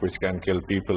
which can kill people,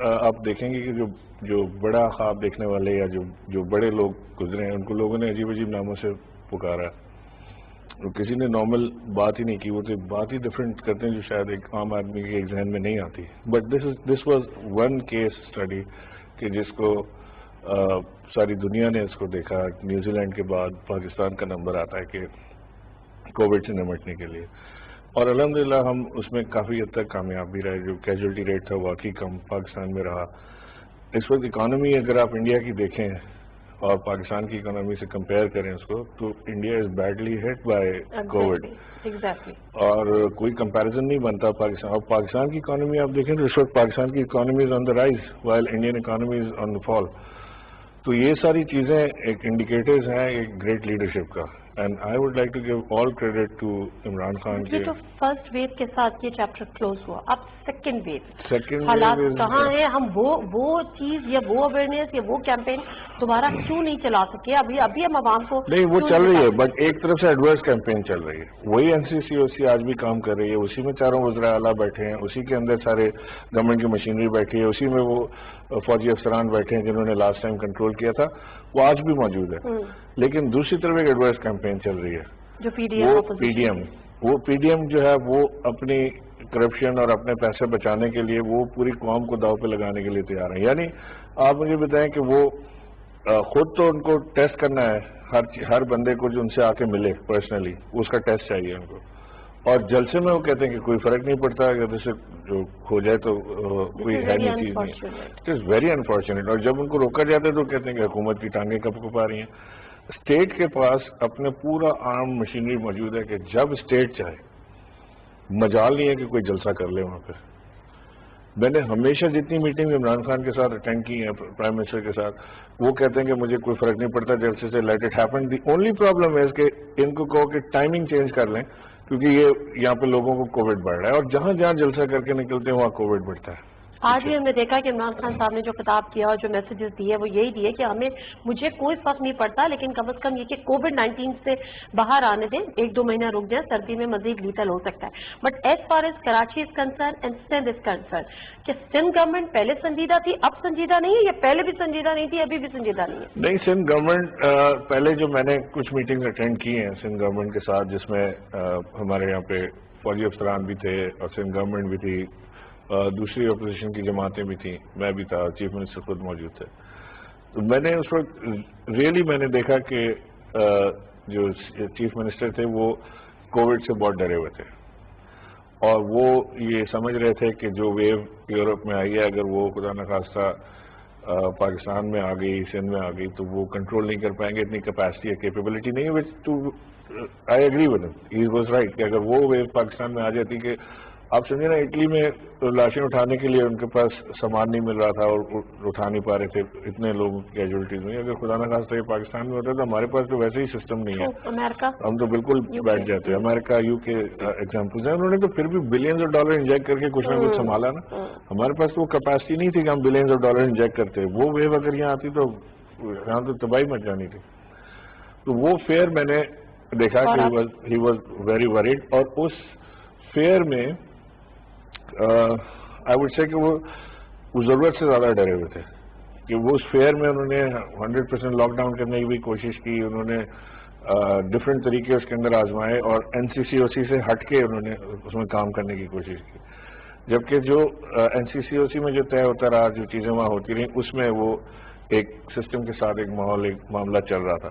آپ دیکھیں گے کہ جو بڑا خواب دیکھنے والے یا جو بڑے لوگ گزرے ہیں ان کو لوگوں نے عجیب عجیب ناموں سے پکارا. کسی نے نارمل بات ہی نہیں کی, وہ تو بات ہی ڈفرینٹ کرتے ہیں جو شاید ایک عام آدمی کے ایک ذہن میں نہیں آتی. But this was one case study کہ جس کو ساری دنیا نے اس کو دیکھا. نیوزی لینڈ کے بعد پاکستان کا نمبر آتا ہے کہ کووڈ سے نمٹنے کے لیے, اور الحمدللہ ہم اس میں کافی حد تک کامیاب بھی رہے. جو کیجولٹی ریٹ تھا واقعی کم پاکستان میں رہا. اس وقت اکانومی اگر آپ انڈیا کی دیکھیں اور پاکستان کی اکانومی سے کمپیئر کریں اس کو, تو India is badly hit by Covid. اور کوئی کمپیریزن نہیں بنتا پاکستان اور پاکستان کی اکانومی. آپ دیکھیں تو اس وقت پاکستان کی economy is on the rise while Indian economy is on the fall. تو یہ ساری چیزیں ایک انڈیکیٹرز ہیں ایک گریٹ لیڈرشپ کا. And I would like to give all credit to Imran Khan. یہ تو فرسٹ ویو کے ساتھ یہ چیپٹر کلوز ہوا. اب سیکنڈ ویو حالات کہاں ہیں؟ ہم وہ چیز یا وہ اویئرنیس یا وہ کیمپین دوبارہ کیوں نہیں چلا سکے؟ ابھی ہم عوام کو نہیں, وہ چل رہی ہے, بٹ ایک طرف سے ایڈورس کیمپین چل رہی ہے. وہی NCCOC آج بھی کام کر رہی ہے, اسی میں چاروں وزراء اعلیٰ بیٹھے ہیں, اسی کے اندر سارے گورنمنٹ کی مشینری بیٹھی ہے, اسی میں وہ فوجی افسران بیٹھے ہیں جنہوں نے لاسٹ ٹائم کنٹرول کیا تھا, وہ آج بھی موجود ہے. لیکن دوسری طرف ایک ایڈورس کیمپین چل رہی ہے جو پی ڈی ایم جو ہے وہ اپنی کرپشن اور اپنے پیسے بچانے کے لیے وہ پوری قوم کو داؤ پہ لگانے کے لیے تیار ہیں. یعنی آپ مجھے بتائیں کہ وہ خود تو ان کو ٹیسٹ کرنا ہے, ہر بندے کو جو ان سے آ کے ملے پرسنلی اس کا ٹیسٹ چاہیے ان کو, اور جلسے میں وہ کہتے ہیں کہ کوئی فرق نہیں پڑتا اگر اسے جو ہو جائے تو کوئی ہے نہیں چیز نہیں. It is very unfortunate. اور جب ان کو روکا جاتا ہے تو کہتے ہیں کہ حکومت کی ٹانگیں کب کب آ رہی ہیں. اسٹیٹ کے پاس اپنے پورا عام مشینری موجود ہے کہ جب اسٹیٹ چاہے, مجال نہیں ہے کہ کوئی جلسہ کر لے وہاں پہ. میں نے ہمیشہ جتنی میٹنگ عمران خان کے ساتھ اٹینڈ کی ہیں پرائم منسٹر کے ساتھ, وہ کہتے ہیں کہ مجھے کوئی فرق نہیں پڑتا جلسے سے, late it happen. The only problem ہے کہ ان کو کہو کہ ٹائمنگ چینج کر لیں کیونکہ یہ یہاں پہ لوگوں کو کووڈ بڑھ رہا ہے, اور جہاں جہاں جلسہ کر کے نکلتے ہیں وہاں کووڈ بڑھتا ہے. آج بھی ہم نے دیکھا کہ عمران خان صاحب نے جو خطاب کیا اور جو میسیجز دیے وہ یہی دیے کہ مجھے کوئی فرق نہیں پڑتا, لیکن کم از کم یہ کہ کووڈ-19 سے باہر آنے دیں, 1-2 مہینہ رک جائیں, سردی میں مزید لیتل ہو سکتا ہے. But as far as Karachi is concern and Sindh is concern, کہ سندھ گورنمنٹ پہلے سنجیدہ تھی اب سنجیدہ نہیں ہے, یا پہلے بھی سنجیدہ نہیں تھی ابھی بھی سنجیدہ نہیں ہے؟ نہیں, سندھ گورنمنٹ پہلے جو میں نے کچھ میٹنگ اٹینڈ کی ہیں سندھ گورنمنٹ کے ساتھ, جس میں ہمارے یہاں پہ فوجی افسران بھی تھے اور سندھ گورنمنٹ بھی تھی, دوسری اپوزیشن کی جماعتیں بھی تھیں, میں بھی تھا, چیف منسٹر خود موجود تھے. تو میں نے اس وقت ریئلی میں نے دیکھا کہ جو چیف منسٹر تھے وہ کووڈ سے بہت ڈرے ہوئے تھے, اور وہ یہ سمجھ رہے تھے کہ جو ویو یورپ میں آئی ہے اگر وہ خدا نخواستہ پاکستان میں آ گئی, سندھ میں آ گئی, تو وہ کنٹرول نہیں کر پائیں گے, اتنی کیپیسٹی ہے, کیپیبلٹی نہیں ہے. Which to I agree with him, he was right کہ اگر وہ ویو پاکستان میں آ جاتی, کہ آپ سمجھے نا اٹلی میں لاشیں اٹھانے کے لیے ان کے پاس سامان نہیں مل رہا تھا اور اٹھا نہیں پا رہے تھے, اتنے لوگ کیجولٹیز ہوئی. اگر خدا نخواستہ یہ پاکستان میں ہوتا ہے تو ہمارے پاس تو ویسے ہی سسٹم نہیں ہے, ہم تو بالکل بیٹھ جاتے ہیں. امریکہ, UK ایگزامپلز ہیں, انہوں نے تو پھر بھی بلینز آف ڈالر انجیکٹ کر کے کچھ نہ کچھ سنبھالا نا. ہمارے پاس تو وہ کیپیسٹی نہیں تھی کہ ہم بلینز آف ڈالر انجیکٹ کرتے. وہ ویو اگر یہاں آتی تو یہاں تو تباہی مچ جانی تھی. تو وہ فیئر میں نے دیکھا کہ ہی واز ویری وریڈ, اور اس فیئر میں آئی وڈ سے کہ وہ ضرورت سے زیادہ ڈرے ہوئے تھے, کہ وہ اس فیئر میں انہوں نے 100% لاک ڈاؤن کرنے کی بھی کوشش کی, انہوں نے ڈفرینٹ طریقے اس کے اندر آزمائے, اور NCCOC سے ہٹ کے انہوں نے اس میں کام کرنے کی کوشش کی. جبکہ جو NCCOC میں جو طے ہوتا رہا, جو چیزیں وہاں ہوتی رہیں, اس میں وہ ایک سسٹم کے ساتھ ایک ماحول, ایک معاملہ چل رہا تھا.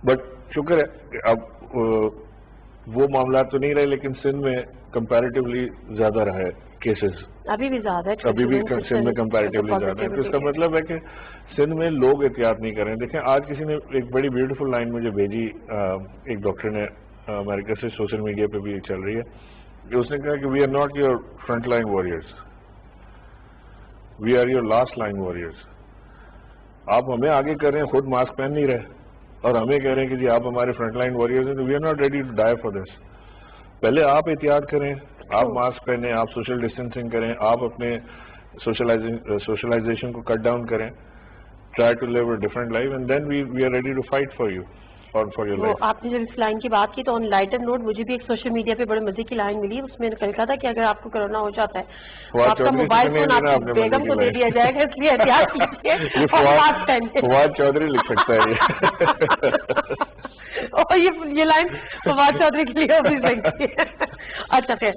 بٹ شکر ہے کہ اب وہ معاملات تو نہیں رہے, لیکن سندھ میں کمپیریٹیولی زیادہ رہے کیسز, ابھی بھی زیادہ ہے, ابھی بھی سندھ میں کمپیریٹیولی زیادہ ہے. تو اس کا مطلب ہے کہ سندھ میں لوگ احتیاط نہیں کر رہے ہیں. دیکھیں آج کسی نے ایک بڑی بیوٹیفل لائن مجھے بھیجی, ایک ڈاکٹر نے امریکہ سے, سوشل میڈیا پہ بھی چل رہی ہے, کہ اس نے کہا کہ we are not your front line warriors, we are your last line warriors. آپ ہمیں آگے کر رہے ہیں, خود ماسک پہن نہیں رہے, اور ہمیں کہہ رہے ہیں کہ جی آپ ہمارے فرنٹ لائن واریئرز ہیں, تو we are not ready to die for this. پہلے آپ احتیاط کریں, آپ ماسک پہنیں, آپ سوشل ڈسٹینسنگ کریں, آپ اپنے سوشلائزیشن کو کٹ ڈاؤن کریں, try to live a different life, and then we are ready to fight for you. or for your وہ life. آپ نے جب اس لائن کی بات کی تو آن لائٹر نوٹ مجھے بھی ایک سوشل میڈیا پہ بڑے مزے کی لائن ملی. اس میں لکھا تھا کہ اگر آپ کو کرونا ہو جاتا ہے تو آپ کا موبائل فون آپ کی بیگم کو دے دیا جائے گا, اس لیے احتیاط کیجیے اور ماسک پہنتے. فواد چودھری لکھ سکتا ہے یہ. اور یہ لائن فواد چودھری کے لیے بھی سکتی ہے. اچھا خیر,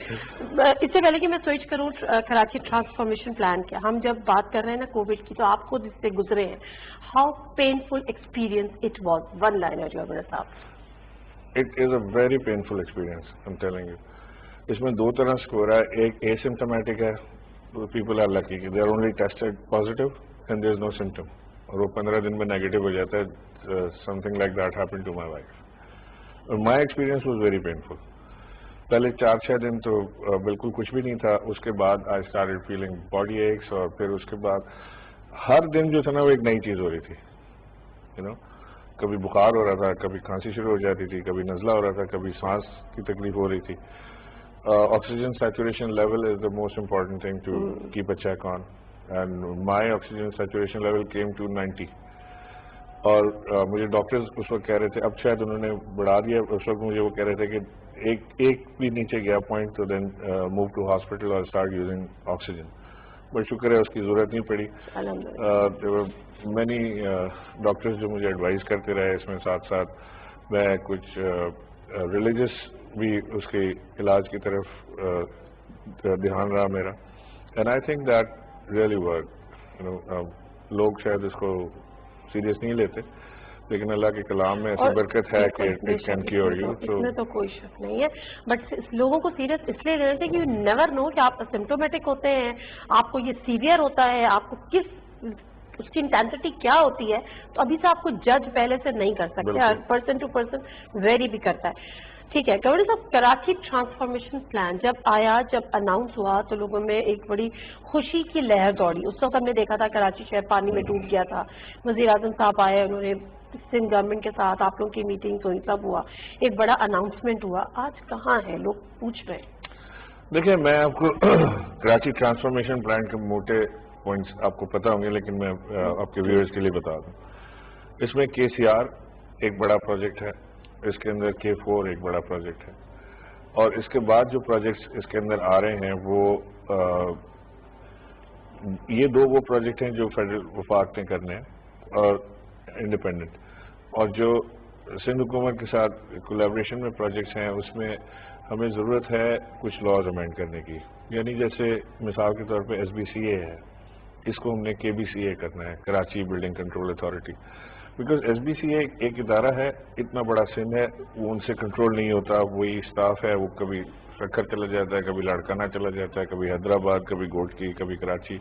اس سے پہلے کہ میں سوئچ کروں کراچی ٹرانسفارمیشن پلان کے, ہم جب بات کر رہے ہیں نا کووڈ کی, تو آپ خود اس سے گزرے ہیں. How painful experience it was, one liner جو ہے صاحب. It is a very painful experience, I'm telling you. اس میں دو طرح سے ہو رہا ہے. ایک asymptomatic ہے, people are lucky they are only tested positive and there is no symptom, اور وہ 15 دن میں نیگیٹو ہو جاتا ہے. Something like that happened to my wife. My experience was very painful. پہلے 4-6 دن تو بالکل کچھ بھی نہیں تھا. اس کے بعد I started feeling body aches, اور پھر اس کے بعد ہر دن جو تھا نا وہ ایک نئی چیز ہو رہی تھی. You know, کبھی بخار ہو رہا تھا, کبھی کھانسی شروع ہو جاتی تھی, کبھی نزلہ ہو رہا تھا, کبھی سانس کی تکلیف ہو رہی تھی. Oxygen saturation level is the most important thing to keep a check on, and my oxygen saturation level came to 90. اور مجھے ڈاکٹرز اس وقت کہہ رہے تھے, اب شاید انہوں نے بڑھا دیا, اس وقت مجھے وہ کہہ رہے تھے کہ ایک بھی نیچے گیا پوائنٹ تو دین موو ٹو ہاسپٹل اور اسٹارٹ یوزنگ آکسیجن. بٹ شکر ہے اس کی ضرورت نہیں پڑی. مینی ڈاکٹرز جو مجھے ایڈوائز کرتے رہے, اس میں ساتھ ساتھ میں کچھ ریلیجس بھی اس کے علاج کی طرف دھیان رہا میرا. And I think that really work. لوگ شاید اس کو سیریس نہیں لیتے, لیکن اللہ کے کلام میں ایسی برکت ہے کہ اٹ کین کیور یو. اس میں تو کوئی شک نہیں ہے, بٹ لوگوں کو سیریس اس لیے لینا چاہیے کہ یو نیور نو کہ آپ سمپٹومیٹک ہوتے ہیں, آپ کو یہ سیویئر ہوتا ہے, آپ کو کس اس کی انٹینسٹی کیا ہوتی ہے, تو ابھی سے آپ کو جج پہلے سے نہیں کر سکتے. پرسن ٹو پرسن ویری بھی کرتا ہے. ٹھیک ہے گورنر صاحب, کراچی ٹرانسفارمیشن پلان جب آیا, جب اناؤنس ہوا تو لوگوں میں ایک بڑی خوشی کی لہر دوڑی. اس وقت ہم نے دیکھا تھا کراچی شہر پانی میں ڈوب گیا تھا, وزیر اعظم صاحب آئے, انہوں نے سندھ گورنمنٹ کے ساتھ آپ لوگوں کی میٹنگ ہوئی, سب ہوا, ایک بڑا اناؤنسمنٹ ہوا. آج کہاں ہے, لوگ پوچھ رہے ہیں. دیکھیں, میں آپ کو کراچی ٹرانسفارمیشن پلان کے موٹے پوائنٹس آپ کو پتہ ہوں گے, لیکن میں آپ کے ویورز کے لیے بتا دوں. اس میں KCR ایک بڑا پروجیکٹ ہے, اس کے اندر K4 ایک بڑا پروجیکٹ ہے, اور اس کے بعد جو پروجیکٹس اس کے اندر آ رہے ہیں وہ یہ دو وہ پروجیکٹ ہیں جو فیڈرل وفاق نے کرنے ہیں اور انڈیپینڈنٹ, اور جو سندھ حکومت کے ساتھ کولیبریشن میں پروجیکٹس ہیں اس میں ہمیں ضرورت ہے کچھ لاز امینڈ کرنے کی. یعنی جیسے مثال کے طور پہ SBCA ہے, اس کو ہم نے KBCA کرنا ہے, Karachi building control authority. Because SBCA ایک ادارہ ہے, اتنا بڑا سندھ ہے, وہ ان سے کنٹرول نہیں ہوتا. وہی اسٹاف ہے, وہ کبھی سکھر چلا جاتا ہے, کبھی لاڑکانہ چلا جاتا ہے, کبھی حیدرآباد, کبھی گوٹکی, کبھی Karachi.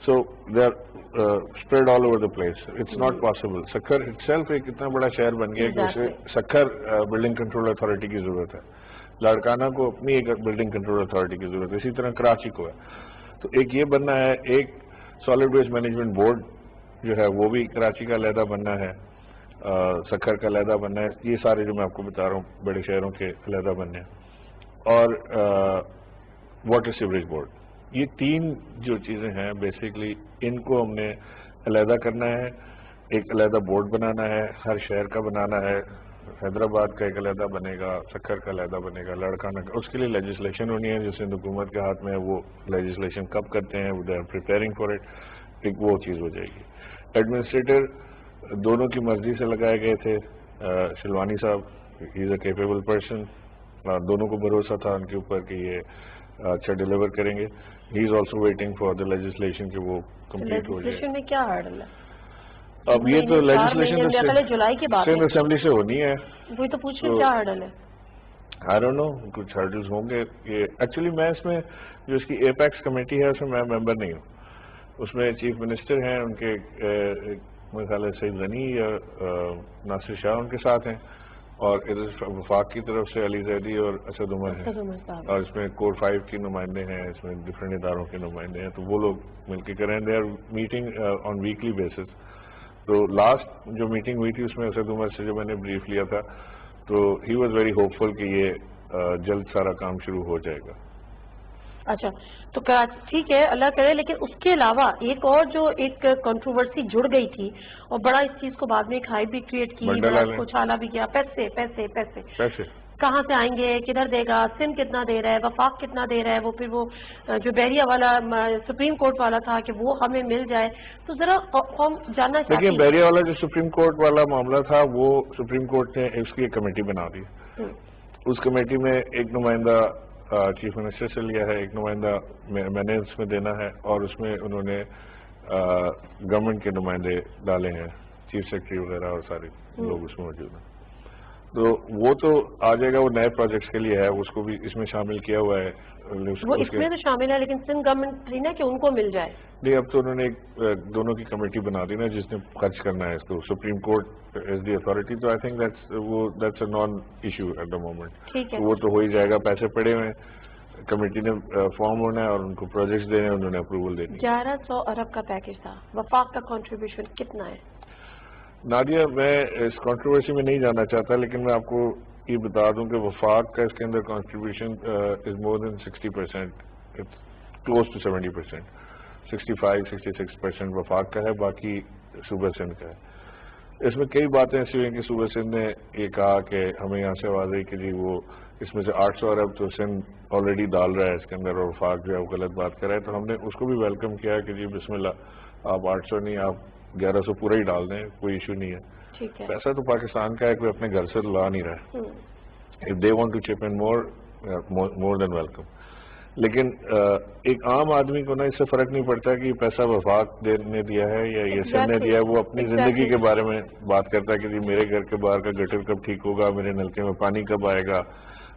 So they are spread all over the place. It's not possible. Sukkur itself ایک اتنا بڑا شہر بن گیا کہ اسے سکھر بلڈنگ کنٹرول اتھارٹی کی ضرورت ہے, لاڑکانہ کو اپنی ایک بلڈنگ کنٹرول اتھارٹی کی ضرورت ہے, اسی طرح کراچی کو ہے. تو ایک یہ بننا ہے, ایک سالڈ ویسٹ مینجمنٹ بورڈ جو ہے وہ بھی کراچی کا علیحدہ بننا ہے, سکھر کا علیحدہ بننا ہے. یہ سارے جو میں آپ کو بتا رہا ہوں بڑے شہروں کے علیحدہ بننے ہیں, اور واٹر سیوریج بورڈ. یہ تین جو چیزیں ہیں بیسیکلی ان کو ہم نے علیحدہ کرنا ہے. ایک علیحدہ بورڈ بنانا ہے, ہر شہر کا بنانا ہے. حیدرآباد کا ایک علیحدہ بنے گا, سکھر کا علیحدہ بنے گا, لاڑکانہ کا. اس کے لیے لیجسلیشن ہونی ہے جو سندھ حکومت کے ہاتھ میں ہے. وہ لیجسلیشن کب کرتے ہیں, they are preparing for it. ایک وہ چیز ہو جائے گی. ایڈمنسٹریٹر دونوں کی مرضی سے لگائے گئے تھے. شلوانی صاحب ہی از اے کیپیبل پرسن, دونوں کو بھروسہ تھا ان کے اوپر کہ یہ اچھا ڈیلیور کریں گے. He is also waiting for the legislation کہ وہ کمپلیٹ ہو جائے. لیجسلیشن میں کیا ہرڈل ہے اب یہ تو لیجسلیشن جولائی کی بات سندھ اسمبلی سے ہونی ہے. وہی تو پوچھ رہے کیا ہرڈل ہے. آئی ڈونٹ نو, کچھ ہرڈلز ہوں گے. یہ ایکچولی میں اس میں جو اس کی ایپیکس کمیٹی ہے اس میں ممبر نہیں ہوں. اس میں چیف منسٹر ہیں, ان کے میرے خیال ہے سعید غنی یا ناصر شاہ ان کے ساتھ ہیں, اور ادھر وفاق کی طرف سے علی زیدی اور اسد عمر ہیں, اور اس میں کور 5 کی نمائندے ہیں, اس میں ڈفرینٹ اداروں کے نمائندے ہیں. تو وہ لوگ مل کے کریں. They are meeting on weekly basis. تو لاسٹ جو میٹنگ ہوئی تھی اس میں اسد عمر سے جو میں نے بریف لیا تھا تو ہی واز ویری ہوپ فل کہ یہ جلد سارا کام شروع ہو جائے گا. اچھا تو ٹھیک ہے اللہ کرے، لیکن اس کے علاوہ ایک اور جو ایک کنٹروورسی جڑ گئی تھی اور بڑا اس چیز کو بعد میں ایک ہائی بھی کریٹ کی، بڑا اس کو چھالا بھی کیا، پیسے پیسے پیسے پیسے کہاں سے آئیں گے، کدھر دے گا، سندھ کتنا دے رہا ہے، وفاق کتنا دے رہا ہے، وہ پھر وہ جو بحریہ والا سپریم کورٹ والا تھا کہ وہ ہمیں مل جائے، تو ذرا قوم جاننا چاہتی لیکن بحریہ والا جو سپریم کورٹ والا معاملہ تھا وہ سپریم کورٹ نے اس کی ایک کمیٹی بنا دی. اس کمیٹی میں ایک نمائندہ چیف منسٹر سے لیا ہے، ایک نمائندہ میں نے اس میں دینا ہے، اور اس میں انہوں نے گورنمنٹ کے نمائندے ڈالے ہیں، چیف سیکرٹری وغیرہ اور سارے لوگ اس میں موجود ہیں. تو وہ تو آ جائے گا، وہ نئے پروجیکٹس کے لیے ہے، اس کو بھی اس میں شامل کیا ہوا ہے. وہ اس میں تو شامل ہے، لیکن سندھ گورنمنٹ تھی نا کہ ان کو مل جائے. نہیں، اب تو انہوں نے دونوں کی کمیٹی بنا دی نا جس نے خرچ کرنا ہے اس کو. Supreme Court is the authority, تو I think that's a non issue at the moment. ٹھیک ہے، وہ تو ہو ہی جائے گا، پیسے پڑے ہوئے ہیں، کمیٹی نے فارم ہونا ہے اور ان کو پروجیکٹس دینے ہیں، انہوں نے اپروول دینی. 1100 ارب کا پیکج تھا، وفاق کا کنٹریبیوشن کتنا ہے؟ نادیہ، میں اس کنٹروورسی میں نہیں جانا چاہتا، لیکن میں آپ کو یہ بتا دوں کہ وفاق کا اس کے اندر contribution is more than 60%، close to 70%. 65-66% وفاق کا ہے، باقی صوبہ سندھ کا ہے. اس میں کئی باتیں ایسی ہوئی کہ صوبہ سندھ نے یہ کہا کہ ہمیں یہاں سے آواز آئی کہ جی وہ اس میں سے 800 ارب تو سندھ آلریڈی ڈال رہا ہے اس کے اندر، اور وفاق جو ہے وہ غلط بات کر رہا ہے. تو ہم نے اس کو بھی ویلکم کیا کہ جی بسم اللہ، آپ 800 نہیں، آپ 1100 پورا ہی ڈال دیں، کوئی ایشو نہیں ہے. ٹھیک ہے، پیسہ تو پاکستان کا ہے، کوئی اپنے گھر سے لا نہیں رہا ہے. اف دے وانٹ ٹو چپ ان مور دین ویلکم. لیکن ایک عام آدمی کو نا اس سے فرق نہیں پڑتا کہ یہ پیسہ وفاق نے دیا ہے یا یہ سندھ نے دیا ہے. وہ اپنی زندگی کے بارے میں بات کرتا ہے کہ جی میرے گھر کے باہر کا گٹر کب ٹھیک ہوگا، میرے نلکے میں پانی کب آئے گا،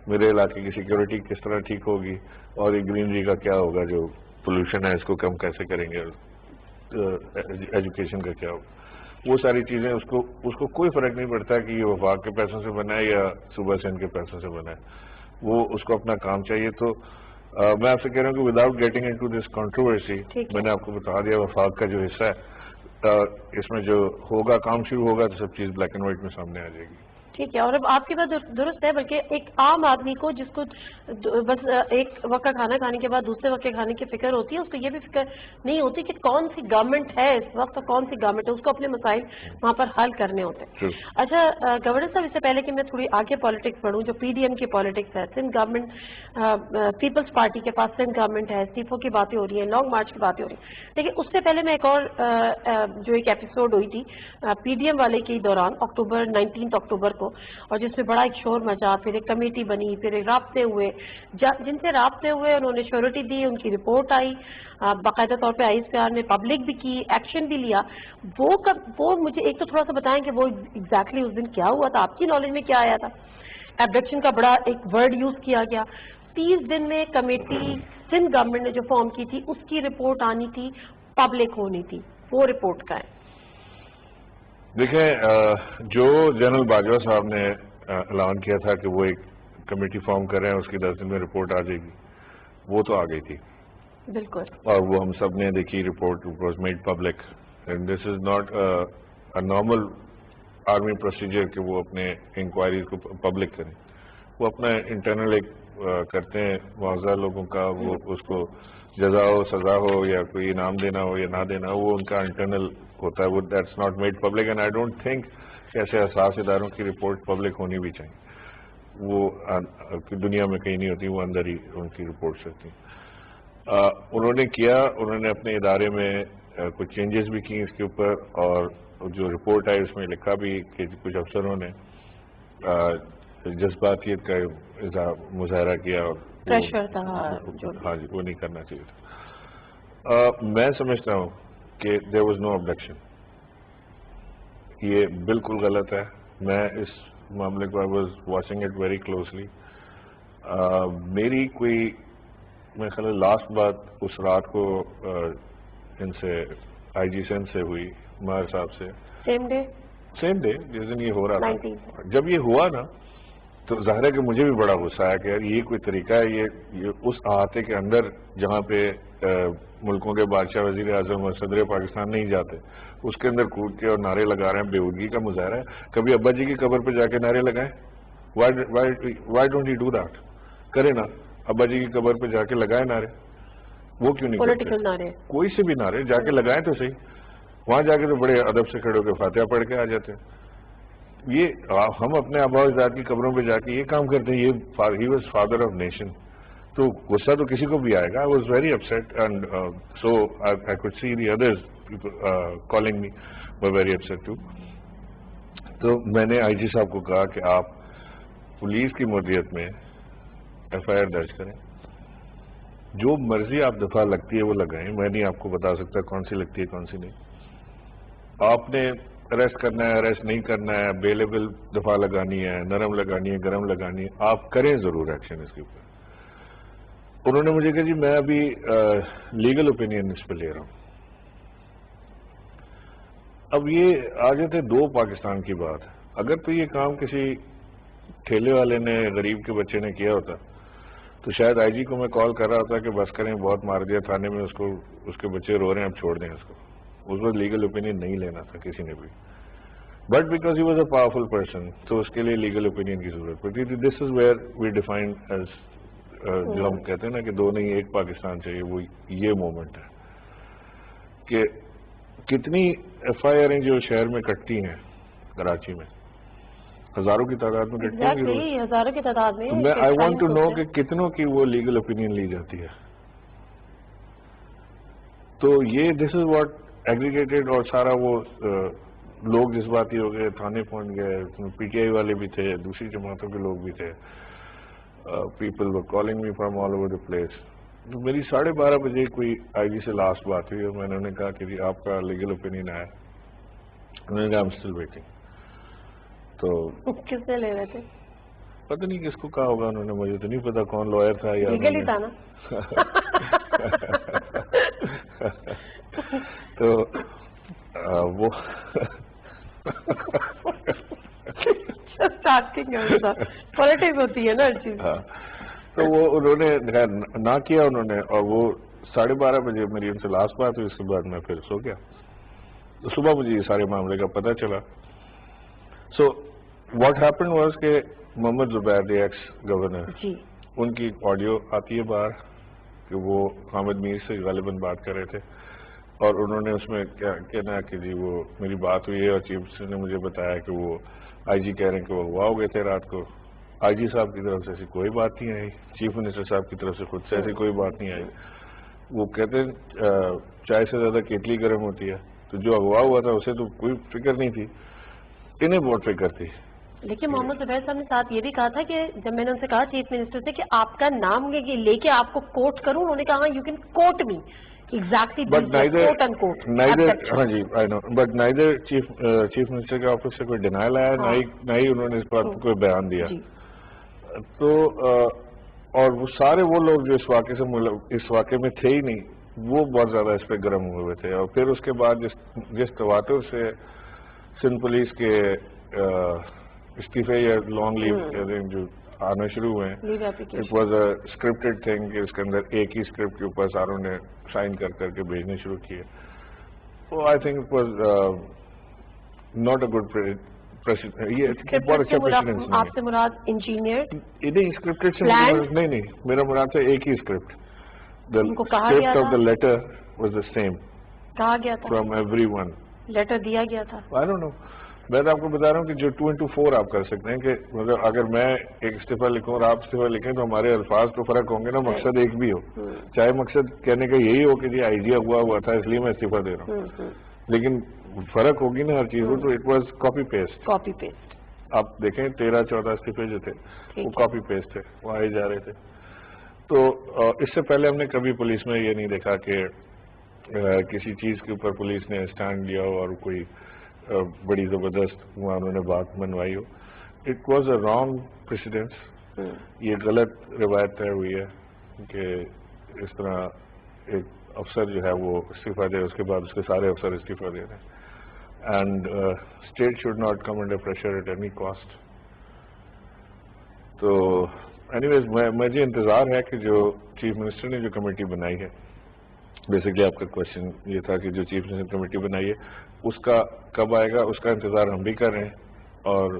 میرے علاقے کی سیکورٹی کس طرح ٹھیک ہوگی، اور یہ گرینری کا کیا ہوگا، جو پولوشن ہے اس کو کم کیسے کریں گے، ایجوکیشن کا کیا ہوگا. وہ ساری چیزیں اس کو کوئی فرق نہیں پڑتا کہ یہ وفاق کے پیسوں سے بنا ہے یا صوبہ سندھ کے پیسوں سے بنا ہے. وہ اس کو اپنا کام چاہیے. تو میں آپ سے کہہ رہا ہوں کہ without getting into this controversy, میں نے آپ کو بتا دیا وفاق کا جو حصہ ہے اس میں جو ہوگا، کام شروع ہوگا تو سب چیز بلیک اینڈ وائٹ میں سامنے آ جائے گی. ٹھیک ہے. اور اب آپ کی بات درست ہے، بلکہ ایک عام آدمی کو جس کو بس ایک وقت کا کھانا کھانے کے بعد دوسرے وقت کے کھانے کی فکر ہوتی ہے، اس کو یہ بھی فکر نہیں ہوتی کہ کون سی گورنمنٹ ہے اس وقت اور کون سی گورنمنٹ ہے، اس کو اپنے مسائل وہاں پر حل کرنے ہوتے ہیں. اچھا گورنر صاحب، اس سے پہلے کہ میں تھوڑی آگے پالیٹکس پڑھوں، جو پی ڈی ایم کی پالیٹکس ہے، سندھ گورنمنٹ پیپلز پارٹی کے پاس سندھ گورنمنٹ ہے، استعفوں کی باتیں ہو رہی ہیں، لانگ مارچ کی باتیں ہو رہی ہیں، لیکن اس سے پہلے میں ایک اور جو ایک ایپیسوڈ ہوئی تھی پی ڈی ایم والے کے دوران 19 اکتوبر کو، اور جس میں بڑا ایک شور مچا، پھر ایک کمیٹی بنی، پھر ایک رابطے ہوئے، جن سے رابطے ہوئے انہوں نے شیورٹی دی، ان کی رپورٹ آئی باقاعدہ طور پہ آئی اس پیار نے پبلک بھی کی، ایکشن بھی لیا. وہ مجھے ایک تو تھوڑا سا بتائیں کہ وہ ایگزیکٹلی اس دن کیا ہوا تھا، آپ کی نالج میں کیا آیا تھا؟ ایبڈکشن کا بڑا ایک ورڈ یوز کیا گیا. 30 دن میں کمیٹی سندھ گورنمنٹ نے جو فارم کی تھی اس کی رپورٹ آنی تھی، پبلک ہونی تھی، وہ رپورٹ کا ہے. دیکھیں، جو جنرل باجوہ صاحب نے اعلان کیا تھا کہ وہ ایک کمیٹی فارم کر رہے ہیں، اس کی 10 دن میں رپورٹ آ جائے گی، وہ تو آ گئی تھی بالکل، اور وہ ہم سب نے دیکھی report, was made public. And this is not a normal army procedure کہ وہ اپنے انکوائریز کو پبلک کریں. وہ اپنا انٹرنل ایک کرتے ہیں معاوضہ لوگوں کا، وہ اس کو جزا ہو، سزا ہو، یا کوئی انعام دینا ہو یا نہ دینا ہو، وہ ان کا انٹرنل ہوتا ہے. وہ that's not made public. And I don't think کہ ایسے حساس اداروں کی رپورٹ پبلک ہونی بھی چاہیے. وہ دنیا میں کہیں نہیں ہوتی، وہ اندر ہی ان کی رپورٹس ہوتی ہیں. انہوں نے کیا، انہوں نے اپنے ادارے میں کچھ چینجز بھی کی اس کے اوپر، اور جو رپورٹ آئی اس میں لکھا بھی کہ کچھ افسروں نے جذباتیت کا مظاہرہ کیا اور ہاں جی وہ نہیں کرنا چاہیے تھا. میں سمجھتا ہوں کہ دیر واز نو ابڈکشن. یہ بالکل غلط ہے. میں اس معاملے کو I was watching it very closely. میری کوئی میں خیال لاسٹ بات اس رات کو ان سے آئی جی سندھ سے ہوئی، ماہر صاحب سے، سیم ڈے جس دن یہ ہو رہا تھا. جب یہ ہوا نا تو ظاہر ہے کہ مجھے بھی بڑا غصہ آیا کہ یار یہ کوئی طریقہ ہے، یہ اس احاطے کے اندر جہاں پہ ملکوں کے بادشاہ، وزیر اعظم اور صدر پاکستان نہیں جاتے، اس کے اندر کود کے اور نعرے لگا رہے ہیں. بےہودگی کا مظاہرہ ہے. کبھی ابا جی کی قبر پہ جا کے نعرے لگائیں. Why don't you do that? کرے نا. ابا جی کی قبر پہ جا کے لگائے نعرے, وہ کیوں نہیں پولیٹیکل نعرے, کوئی سے بھی نعرے جا کے لگائیں تو صحیح, وہاں جا کے تو بڑے ادب سے کھڑے ہو کے فاتحہ پڑھ کے آ جاتے ہیں. یہ ہم اپنے آبا و اجداد کی قبروں پہ جا کے یہ کام کرتے ہیں. یہ he was father of nation, تو غصہ تو کسی کو بھی آئے گا. I was very upset and so I could see the others calling me were very upset too. تو میں نے آئی جی صاحب کو کہا کہ آپ پولیس کی مدیریت میں ایف آئی آر درج کریں, جو مرضی آپ دفعہ لگتی ہے وہ لگائیں, میں نہیں آپ کو بتا سکتا کون سی لگتی ہے کون سی نہیں. آپ نے اریسٹ کرنا ہے, اریسٹ نہیں کرنا ہے, بیلیبل دفعہ لگانی ہے, نرم لگانی ہے, گرم لگانی ہے, آپ کریں ضرور ایکشن اس کے اوپر. انہوں نے مجھے کہا جی میں ابھی لیگل اوپینین اس پہ لے رہا ہوں. اب یہ آ جاتے دو پاکستان کی بات. اگر تو یہ کام کسی ٹھیلے والے نے, غریب کے بچے نے کیا ہوتا تو شاید آئی جی کو میں کال کر رہا تھا کہ بس کریں, بہت مار دیا تھانے میں اس کو, اس کے بچے رو رہے ہیں, اب چھوڑ دیں اس کو. اس وقت لیگل اوپینین نہیں لینا تھا کسی نے بھی, but because he was a powerful person تو اس کے لیے لیگل اوپینین کی ضرورت پڑتی تھی. This is where we define as, جو ہم کہتے ہیں نا کہ دو نہیں ایک پاکستان چاہیے, وہ یہ مومنٹ ہے کہ کتنی ایف آئی آریں جو شہر میں کٹتی ہیں کراچی میں, ہزاروں کی تعداد میں کٹتی ہیں, ہزاروں کی تعداد میں. میں آئی وانٹ ٹو نو کہ کتنوں کی وہ لیگل اوپینین لی جاتی ہے. تو یہ دس از واٹ ایگریگیٹڈ, اور سارا وہ لوگ جذباتی ہو گئے, تھانے پہنچ گئے, پی ٹی آئی والے بھی تھے, دوسری جماعتوں کے لوگ بھی تھے. People were calling me from all over the place. میری 12:30 بجے کوئی آئی جی سے لاسٹ بات ہوئی, اور میں نے کہا کہ جی آپ کا لیگل اوپینین آیا. انہوں نے کہا I'm still waiting. تو کس نے لے رہے تھے؟ پتہ نہیں کس کو کہا ہوگا انہوں نے, مجھے تو نہیں پتا کون لائر تھا یا لیگل ہی تھا نا. تو وہ پالیٹکس ہوتی ہے نا ہر چیز. تو وہ انہوں نے نہ کیا انہوں نے, اور وہ 12:30 بجے میری ان سے لاسٹ بات ہوئی. اس کے بعد میں پھر سو گیا. تو صبح مجھے یہ سارے معاملے کا پتہ چلا. سو واٹ ہیپن واز کہ محمد زبیر دی ایکس گورنر, ان کی آڈیو آتی ہے باہر کہ وہ حامد میر سے غالباً بات کر رہے تھے, اور انہوں نے اس میں کیا کہنا کہ جی وہ میری بات ہوئی ہے, اور چیف منسٹر نے مجھے بتایا کہ وہ آئی جی کہہ رہے ہیں کہ وہ اغوا ہو گئے تھے رات کو. آئی جی صاحب کی طرف سے ایسی کوئی بات نہیں آئی, چیف منسٹر صاحب کی طرف سے خود سے ایسی کوئی بات نہیں آئی. وہ کہتے ہیں چائے سے زیادہ کیٹلی گرم ہوتی ہے, تو جو اغوا ہوا تھا اسے تو کوئی فکر نہیں تھی, انہیں بہت فکر تھی. لیکن محمد زبیر صاحب نے ساتھ یہ بھی کہا تھا کہ جب میں نے ان سے کہا چیف منسٹر سے کہ آپ کا نام لے کے آپ کو کوٹ کروں, انہوں نے کہا you can quote me exactly, ہاں جی I know, but neither chief minister کے آفس سے کوئی ڈینائل آیا, نہ ہی انہوں نے اس بات کو کوئی بیان دیا. تو اور وہ سارے وہ لوگ جو اس واقعے میں تھے ہی نہیں, وہ بہت زیادہ اس پہ گرم ہوئے تھے. اور پھر اس کے بعد جس تواتر سے سندھ پولیس کے استعفے یا لانگ لیو جو آنا شروع ہوئے ہیں, it was a scripted thing کہ اس کے اندر ایک ہی اسکرپٹ کے اوپر ساروں نے سائن کر کے بھیجنے شروع کیے. تو I think it was not a good بہت اچھا پریسیڈنس. آپ سے مراد انجینئر نہیں, اسکرپٹڈ سے نہیں, میرا مراد تھا ایک ہی script. The script of the letter was the same. کہا گیا تھا from everyone. لیٹر دیا گیا تھا. I don't know. میں تو آپ کو بتا رہا ہوں کہ جو 2 into 4 آپ کر سکتے ہیں کہ اگر میں ایک استعفیٰ لکھوں اور آپ استعفیٰ لکھیں تو ہمارے الفاظ تو فرق ہوں گے نا, مقصد ایک بھی ہو, چاہے مقصد کہنے کا یہی ہو کہ جی آئی جی اغوا ہوا تھا اس لیے میں استعفیٰ دے رہا ہوں, لیکن فرق ہوگی نا ہر چیز کو. تو اٹ واز کاپی پیسٹ. آپ دیکھیں 13-14 استعفے جو تھے وہ کاپی پیسٹ تھے, وہ آئے جا رہے تھے. تو اس سے پہلے ہم نے کبھی پولیس میں یہ نہیں دیکھا کہ کسی چیز کے اوپر پولیس نے اسٹینڈ لیا ہو اور کوئی بڑی زبردست وہاں انہوں نے بات منوائی ہو. It was a wrong precedence. یہ غلط روایت طے ہوئی ہے کہ اس طرح ایک افسر جو ہے وہ استعفیٰ دے, اس کے بعد اس کے سارے افسر استعفیٰ دے رہے ہیں. And state should not come under pressure at any cost. تو اینی ویز مجھے انتظار ہے کہ جو چیف منسٹر نے جو کمیٹی بنائی ہے, بیسکلی آپ کا کوشچن یہ تھا کہ جو چیف منسٹر کمیٹی بنائی ہے اس کا کب آئے گا, اس کا انتظار ہم بھی کر رہے ہیں, اور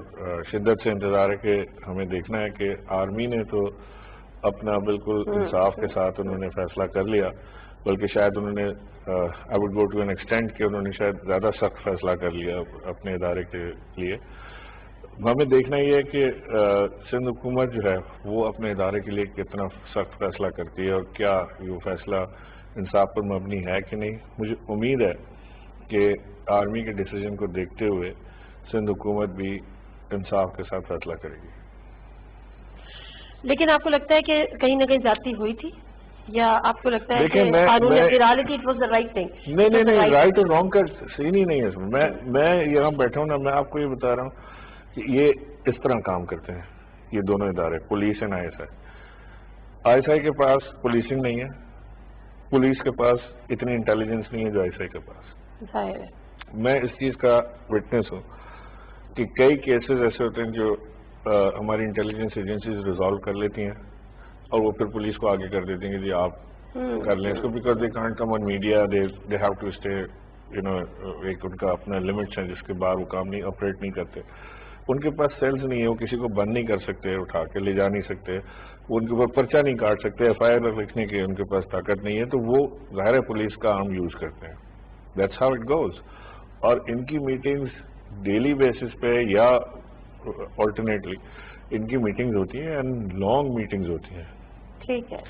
شدت سے انتظار ہے کہ ہمیں دیکھنا ہے کہ آرمی نے تو اپنا بالکل انصاف کے ساتھ انہوں نے فیصلہ کر لیا، بلکہ شاید انہوں نے I would go to an extent کہ انہوں نے شاید زیادہ سخت فیصلہ کر لیا اپنے ادارے کے لیے. ہمیں دیکھنا یہ ہے کہ سندھ حکومت جو ہے وہ اپنے ادارے کے لیے کتنا سخت فیصلہ کرتی ہے اور کیا یہ فیصلہ انصاف پر مبنی ہے کہ نہیں. مجھے امید ہے کہ آرمی کے ڈیسیجن کو دیکھتے ہوئے سندھ حکومت بھی انصاف کے ساتھ فیصلہ کرے گی. لیکن آپ کو لگتا ہے کہ کہیں نہ کہیں زیادتی ہوئی تھی، یا آپ کو لگتا ہے کہ دیکھیں قانون reality it was the right thing? نہیں، رائٹ اور رانگ کا صحیح نہیں ہے اس میں. میں یہاں بیٹھا ہوں نا، میں آپ کو یہ بتا رہا ہوں کہ یہ اس طرح کام کرتے ہیں یہ دونوں ادارے، پولیس اینڈ ISI. ISI کے پاس پولیسنگ نہیں ہے، پولیس کے پاس اتنی انٹیلیجنس نہیں ہے جو ISI کے پاس. ظاہر ہے. میں اس چیز کا وٹنس ہوں کہ کئی کیسز ایسے ہوتے ہیں جو ہماری انٹیلیجنس ایجنسیز ریزالو کر لیتی ہیں اور وہ پھر پولیس کو آگے کر دیتی ہیں کہ جی آپ کر لیں اس کو، because they can't come on media, they have to stay ایک ان کا اپنا لمٹس ہیں جس کے بعد وہ کام نہیں آپریٹ نہیں کرتے. ان کے پاس سیلز نہیں ہے، وہ کسی کو بند نہیں کر سکتے، اٹھا کے لے جا نہیں سکتے، وہ ان کے اوپر پرچہ نہیں کاٹ سکتے، FIR لکھنے کی ان کے پاس طاقت نہیں ہے، تو وہ ظاہر پولیس کا عام یوز کرتے ہیں. That's how it goes. اور ان کی میٹنگز ڈیلی بیسس پہ یا آلٹرنیٹلی ان کی میٹنگز ہوتی ہیں اینڈ لانگ میٹنگز ہوتی ہیں. ٹھیک ہے.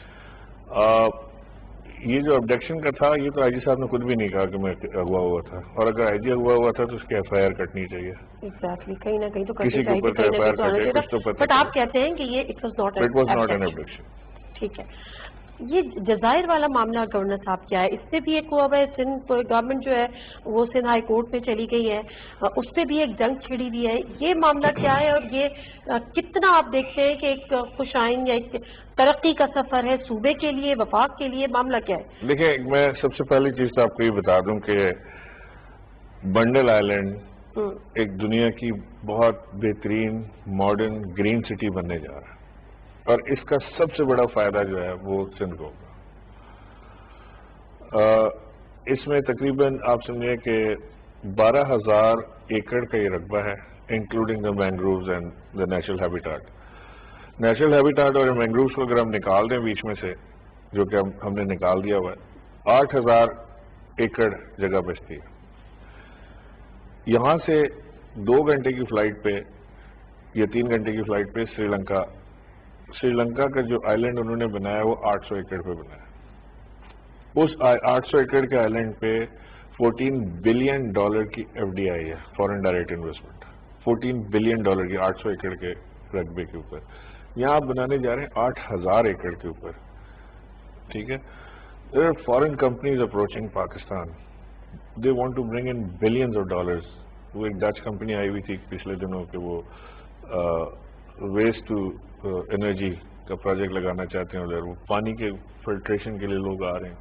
یہ جو ابڈکشن کا تھا یہ تو آئی جی صاحب نے خود بھی نہیں کہا کہ میں اغوا ہوا تھا، اور اگر آئی جی اغوا ہوا تھا تو اس کی FIR کٹنی چاہیے. ایگزیکٹلی، کہیں نہ کہیں تو کسی کے اوپر FIR کٹے کچھ تو پتہ. بٹ آپ کہتے ہیں کہ یہ it was not an abduction. ٹھیک ہے. یہ جزائر والا معاملہ گورنر صاحب کیا ہے؟ اس سے بھی ایک ہوا ہے، سندھ گورنمنٹ جو ہے وہ سندھ ہائی کورٹ میں چلی گئی ہے، اس پہ بھی ایک جنگ چھڑی ہوئی ہے. یہ معاملہ کیا ہے اور یہ کتنا آپ دیکھتے ہیں کہ ایک خوش آئند یا ایک ترقی کا سفر ہے صوبے کے لیے، وفاق کے لیے؟ معاملہ کیا ہے؟ دیکھیں، میں سب سے پہلی چیز تو آپ کو یہ بتا دوں کہ بنڈل آئیلینڈ ایک دنیا کی بہت بہترین ماڈرن گرین سٹی بننے جا رہا ہے، اور اس کا سب سے بڑا فائدہ جو ہے وہ سندھ کو ہوگا. اس میں تقریباً آپ سمجھیں کہ 12,000 ایکڑ کا یہ رقبہ ہے، including the mangroves and the natural habitat. Natural habitat اور مینگرووز کو اگر ہم نکال دیں بیچ میں سے، جو کہ ہم نے نکال دیا ہوا ہے، 8,000 ایکڑ جگہ بچتی ہے. یہاں سے 2 گھنٹے کی فلائٹ پہ یا 3 گھنٹے کی فلائٹ پہ سری لنکا کا جو آئیلینڈ انہوں نے بنایا وہ 800 ایکڑ پہ بنایا. اس 800 ایکڑ کے آئیلینڈ پہ $14 بلین کی FDI ہے، فورن ڈائریکٹ انویسٹمنٹ. $14 بلین کی 800 ایکڑ کے رقبے کے اوپر. یہاں آپ بنانے جا رہے ہیں 8,000 ایکڑ کے اوپر. ٹھیک ہے. There are foreign companies approaching Pakistan. They want to bring in billions of dollars. وہ ایک ڈچ کمپنی آئی ہوئی تھی پچھلے دنوں کہ وہ ویسٹ ٹو انرجی کا پروجیکٹ لگانا چاہتے ہیں ادھر. وہ پانی کے فلٹریشن کے لیے لوگ آ رہے ہیں.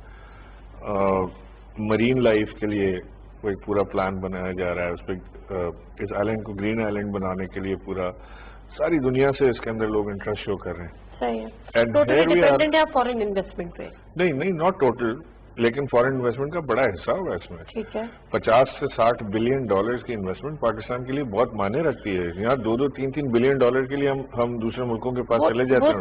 مرین لائف کے لیے وہ ایک پورا پلان بنایا جا رہا ہے. اس پہ اس آئلینڈ کو گرین آئلینڈ بنانے کے لیے پورا ساری دنیا سے اس کے اندر لوگ انٹرسٹ شو کر رہے ہیں. صحیح ہے. ٹوٹلی ڈیپینڈنٹ ہے فورن انویسٹمنٹ پہ. نہیں ناٹ ٹوٹل، لیکن فورن انویسٹمنٹ کا بڑا حصہ ہوگا اس میں. ٹھیک ہے. 50 سے 60 بلین ڈالرز کی انویسٹمنٹ پاکستان کے لیے بہت معنی رکھتی ہے. یہاں 2-3 بلین ڈالر کے لیے ہم دوسرے ملکوں کے پاس چلے جاتے ہیں.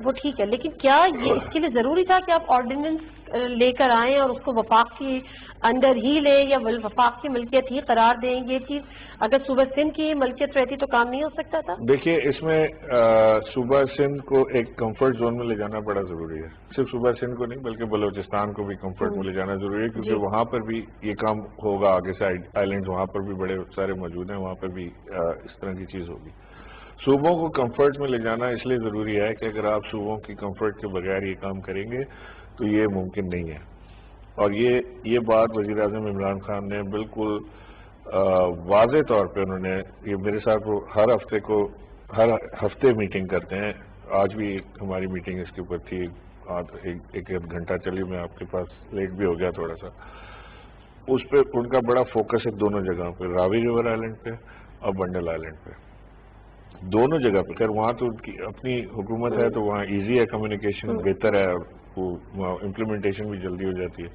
وہ ٹھیک ہے، لیکن کیا یہ اس کے لیے ضروری تھا کہ آپ آرڈیننس لے کر آئیں اور اس کو وفاق کی اندر ہی لیں یا وفاق کی ملکیت ہی قرار دیں؟ یہ چیز اگر صوبہ سندھ کی ملکیت رہتی تو کام نہیں ہو سکتا تھا؟ دیکھیے، اس میں صوبہ سندھ کو ایک کمفرٹ زون میں لے جانا بڑا ضروری ہے. صرف صوبہ سندھ کو نہیں بلکہ بلوچستان کو بھی کمفرٹ میں لے جانا ضروری ہے، کیونکہ وہاں پر بھی یہ کام ہوگا. آگے سے آئیلینڈز وہاں پر بھی بڑے سارے موجود ہیں، وہاں پر بھی اس طرح کی چیز ہوگی. صوبوں کو کمفرٹ میں لے جانا اس لیے ضروری ہے کہ اگر آپ صوبوں کی کمفرٹ کے بغیر یہ کام کریں گے تو یہ ممکن نہیں ہے. اور یہ بات وزیر اعظم عمران خان نے بالکل واضح طور پہ انہوں نے، یہ میرے ساتھ وہ ہر ہفتے میٹنگ کرتے ہیں. آج بھی ہماری میٹنگ اس کے اوپر تھی، ایک گھنٹہ چلی. میں آپ کے پاس لیٹ بھی ہو گیا تھوڑا سا. اس پہ ان کا بڑا فوکس ہے دونوں جگہوں پہ، راوی ریور آئیلینڈ پہ اور بنڈل آئیلینڈ پہ. دونوں جگہ پہ خیر وہاں تو ان کی اپنی حکومت ہے تو وہاں ایزی ہے، کمیونیکیشن بہتر ہے اور وہ امپلیمنٹیشن بھی جلدی ہو جاتی ہے.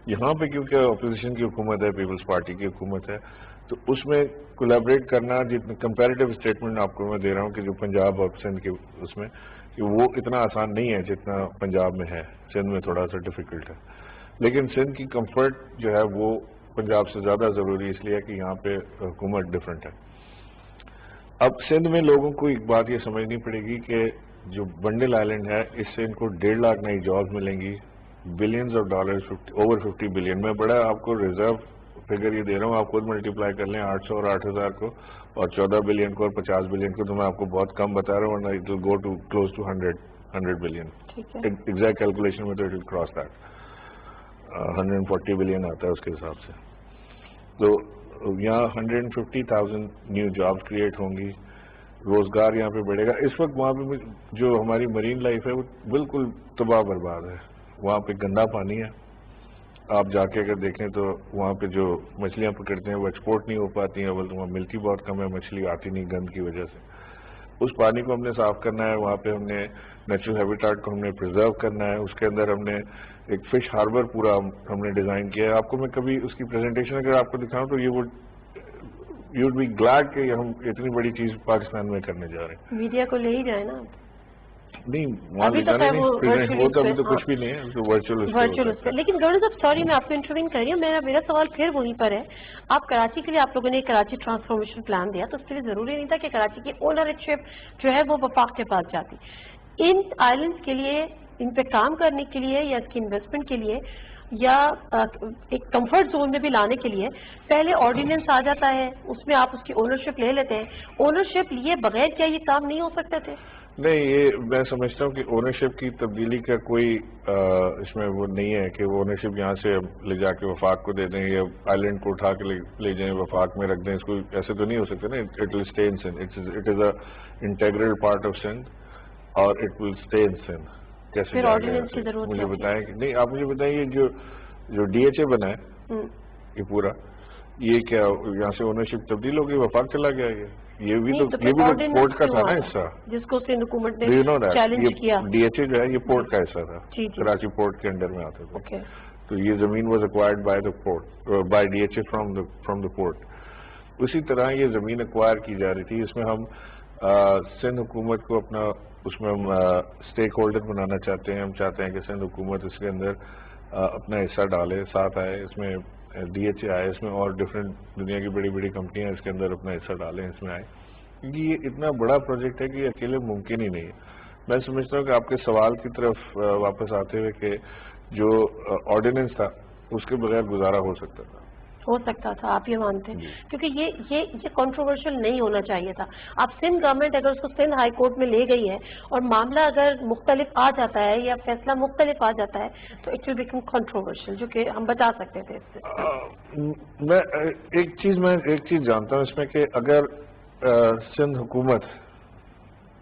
یہاں پہ کیونکہ اپوزیشن کی حکومت ہے، پیپلز پارٹی کی حکومت ہے، تو اس میں کولیبریٹ کرنا، جتنے کمپیریٹیو اسٹیٹمنٹ آپ کو میں دے رہا ہوں کہ جو پنجاب اور سندھ کے اس میں کہ وہ اتنا آسان نہیں ہے جتنا پنجاب میں ہے. سندھ میں تھوڑا سا ڈیفیکلٹ ہے, لیکن سندھ کی کمفرٹ جو ہے وہ پنجاب سے زیادہ ضروری اس لیے کہ یہاں پہ حکومت ڈفرینٹ ہے. اب سندھ میں لوگوں کو ایک بات یہ سمجھنی پڑے گی کہ جو بنڈل آئلینڈ ہے اس سے ان کو 1.5 لاکھ نئی جابز ملیں گی, billions of dollars, over 50 billion. میں بڑا آپ کو ریزرو فگر یہ دے رہا ہوں, آپ خود ملٹیپلائی کر لیں 800 اور 8,000 کو اور 14 بلین کو اور 50 بلین کو, تو میں آپ کو بہت کم بتا رہا ہوں, ورنہ it will go to close to 100 billion. Exact calculation میں تو it will cross that, 140 billion آتا ہے اس کے حساب سے. تو یہاں 150,000 نیو جابس کریٹ ہوں گی, روزگار یہاں پہ بڑھے گا. اس وقت وہاں پہ جو ہماری مرین لائف ہے وہ بالکل تباہ برباد ہے. وہاں پہ گندا پانی ہے, آپ جا کے اگر دیکھیں تو وہاں پہ جو مچھلیاں پکڑتے ہیں وہ ایکسپورٹ نہیں ہو پاتی ہیں, وہاں ملتی بہت کم ہے, مچھلی آتی نہیں گند کی وجہ سے. اس پانی کو ہم نے صاف کرنا ہے, وہاں پہ ہم نے نیچرل ہیبیٹاٹ کو ہم نے پرزرو کرنا ہے. اس کے اندر ہم نے ایک فش ہاربر پورا ہم نے ڈیزائن کیا ہے. آپ کو میں کبھی اس کی پریزنٹیشن اگر آپ کو دکھاؤں تو یو وڈ بی گلیڈ کہ ہم اتنی بڑی چیز پاکستان میں کرنے جا رہے ہیں. میڈیا کو لے ہی جائے نا, نہیں وہاں لے جانے نہیں, وہ تو ابھی تو کچھ بھی نہیں ہے, ورچوئل اس پہ. لیکن گورنر صاحب سوری میں آپ کو انٹرویو کر رہی ہوں, میرا سوال پھر وہیں پر ہے. آپ کراچی کے لیے آپ لوگوں نے کراچی ٹرانسفارمیشن پلان دیا, تو اس کے لیے ضروری نہیں تھا کہ کراچی کی اونرشپ جو ہے وہ وفاق کے پاس جاتی. ان آئلینڈس کے لیے, ان پہ کام کرنے کے لیے یا اس کی انویسٹمنٹ کے لیے یا ایک کمفرٹ زون میں بھی لانے کے لیے پہلے آرڈیننس آ جاتا ہے, اس میں آپ اس کی اونرشپ لے لیتے ہیں. اونرشپ لیے بغیر کیا یہ کام نہیں ہو سکتے تھے؟ نہیں, یہ میں سمجھتا ہوں کہ اونرشپ کی تبدیلی کا کوئی اس میں وہ نہیں ہے کہ وہ اونرشپ یہاں سے لے جا کے وفاق کو دے دیں یا آئلینڈ کو اٹھا کے لے جائیں وفاق میں رکھ دیں. اس کو ایسے تو نہیں ہو سکتا نا. It will stay in Sindh, it is a integral part of Sindh اور it will stay in Sindh. کیسے مجھے بتائیں کہ نہیں, آپ مجھے بتائیں یہ جو ڈی ایچ اے بنا ہے یہ پورا, یہ کیا یہاں سے اونرشپ تبدیل ہو گئی, وفاق چلا گیا یہ بھی تو پورٹ کا تھا نا حصہ, جس کو سندھ حکومت نے چیلنج کیا. ڈی ایچ اے جو ہے یہ پورٹ کا حصہ تھا, کراچی پورٹ کے انڈر میں آتا تھا. تو یہ زمین was acquired by the port, by D H A from the port. اسی طرح یہ زمین ایکوائر کی جا رہی تھی. اس میں ہم سندھ حکومت کو اپنا اس میں ہم اسٹیک ہولڈر بنانا چاہتے ہیں. ہم چاہتے ہیں کہ سندھ حکومت اس کے اندر اپنا حصہ ڈالے, ساتھ آئے, اس میں ڈی ایچ اے آئے, اس میں اور ڈفرینٹ دنیا کی بڑی بڑی کمپنیاں اس کے اندر اپنا حصہ ڈالیں, اس میں آئے. کیونکہ یہ اتنا بڑا پروجیکٹ ہے کہ یہ اکیلے ممکن ہی نہیں ہے. میں سمجھتا ہوں کہ آپ کے سوال کی طرف واپس آتے ہوئے کہ جو آرڈیننس تھا اس کے بغیر گزارا ہو سکتا تھا, آپ یہ مانتے ہیں؟ کیونکہ یہ کنٹروورشل نہیں ہونا چاہیے تھا. اب سندھ گورنمنٹ اگر اس کو سندھ ہائی کورٹ میں لے گئی ہے اور معاملہ اگر مختلف آ جاتا ہے یا فیصلہ مختلف آ جاتا ہے تو اٹ ول بیکم کنٹروورشل, جو کہ ہم بچا سکتے تھے اس سے. میں ایک چیز جانتا ہوں اس میں کہ اگر سندھ حکومت